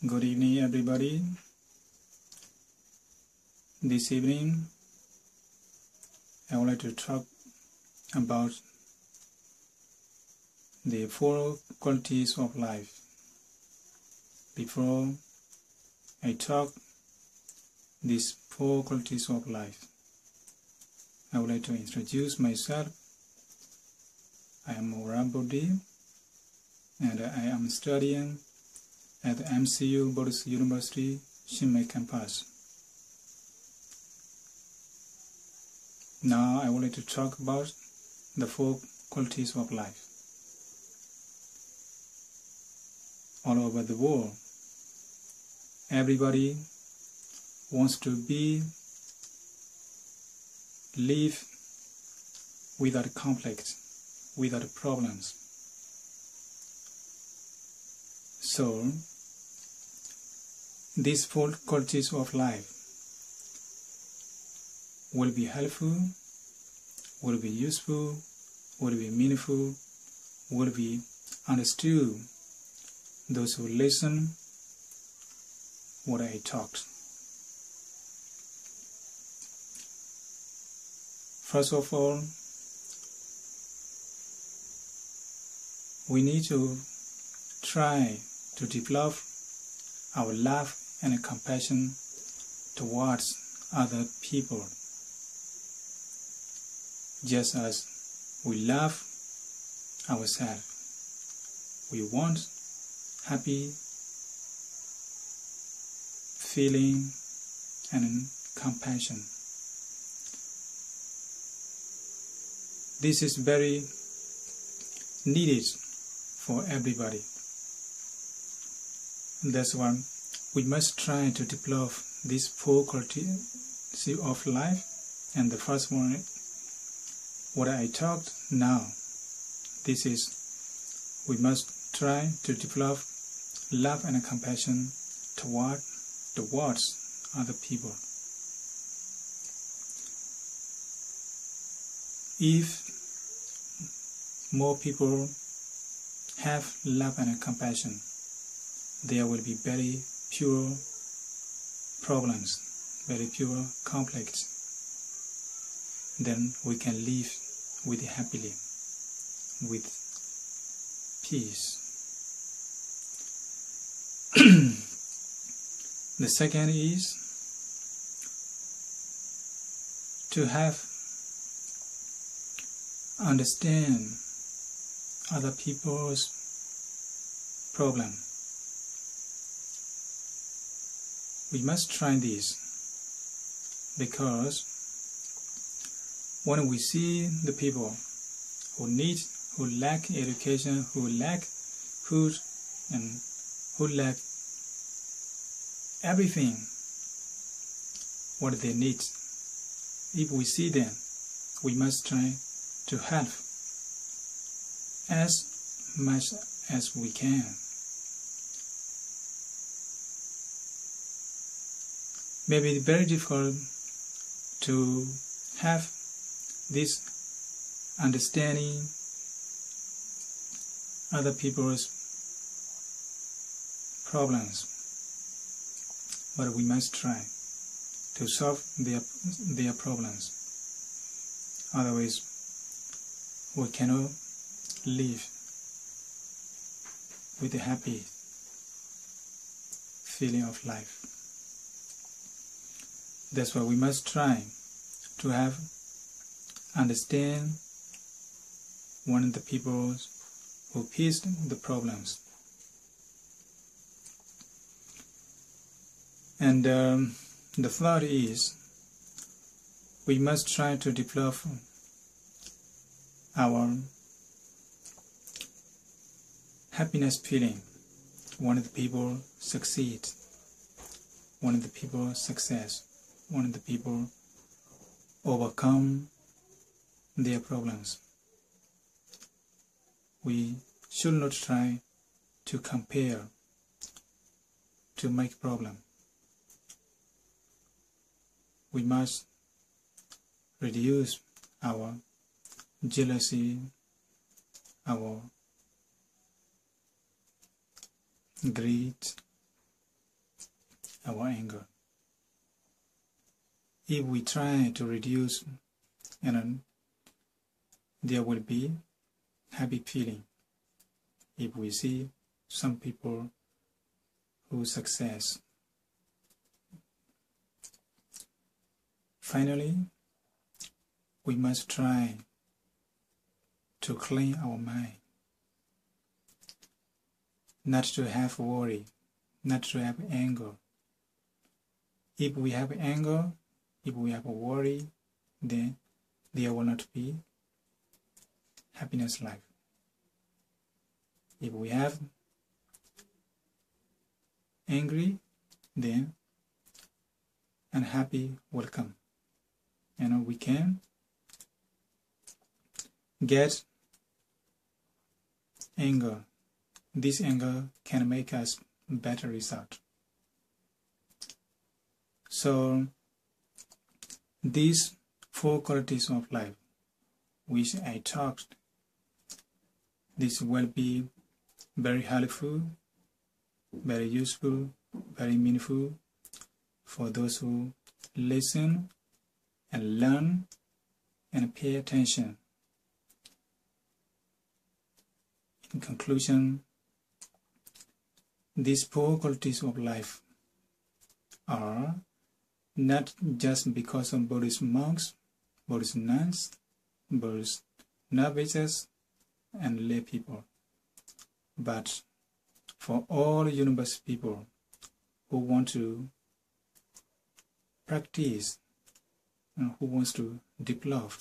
Good evening, everybody. This evening, I would like to talk about the 4 qualities of life. Before I talk these 4 qualities of life, I would like to introduce myself. I am Moran Bodhi, and I am studying at MCU Buddhist University, Shinmei campus. Now I would like to talk about the 4 qualities of life. All over the world, everybody wants to live without conflict, without problems. So, these 4 qualities of life will be helpful, will be useful, will be meaningful, will be understood those who listen what I talked. First of all, we need to try to develop our love and compassion towards other people, just as we love ourselves. We want happy feeling and compassion. This is very needed for everybody. That's why we must try to develop these 4 qualities of life. And the first one, what I talked now, this is we must try to develop love and compassion towards other people. If more people have love and compassion, there will be very pure problems, very pure conflicts. Then we can live with happily, with peace. The second is to understand other people's problem. We must try this because when we see the people who lack education, who lack food, and who lack everything what they need, if we see them, we must try to help as much as we can. Maybe it's very difficult to have this understanding other people's problems, but we must try to solve their problems. Otherwise, we cannot live with a happy feeling of life. That's why we must try to understand one of the people who faced the problems. And the third is we must try to develop our happiness feeling when the people succeed, when the people success, when the people overcome their problems. We should not try to compare, to make problem. We must reduce our jealousy, our greed, our anger. If we try to reduce, there will be happy feeling. If we see some people who success. Finally, we must try to clean our mind, not to have worry, not to have anger. If we have anger, if we have a worry, then there will not be happiness life. If we have angry, then unhappy will come. And we can get anger. This anger can make us better result. So these 4 qualities of life which I talked, this will be very helpful, very useful, very meaningful for those who listen and learn and pay attention. In conclusion, these 4 qualities of life are not just because of Buddhist monks, Buddhist nuns, Buddhist novices, and lay people, but for all universe people who want to practice and who wants to develop,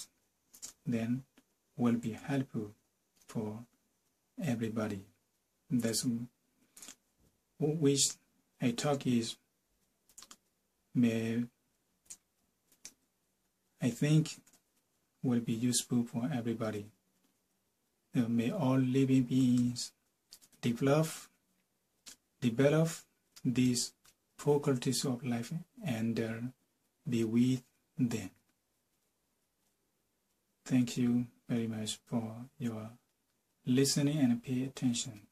then will be helpful for everybody. That's which I talk is I think will be useful for everybody. May all living beings develop these 4 qualities of life and be with them. Thank you very much for your listening and pay attention.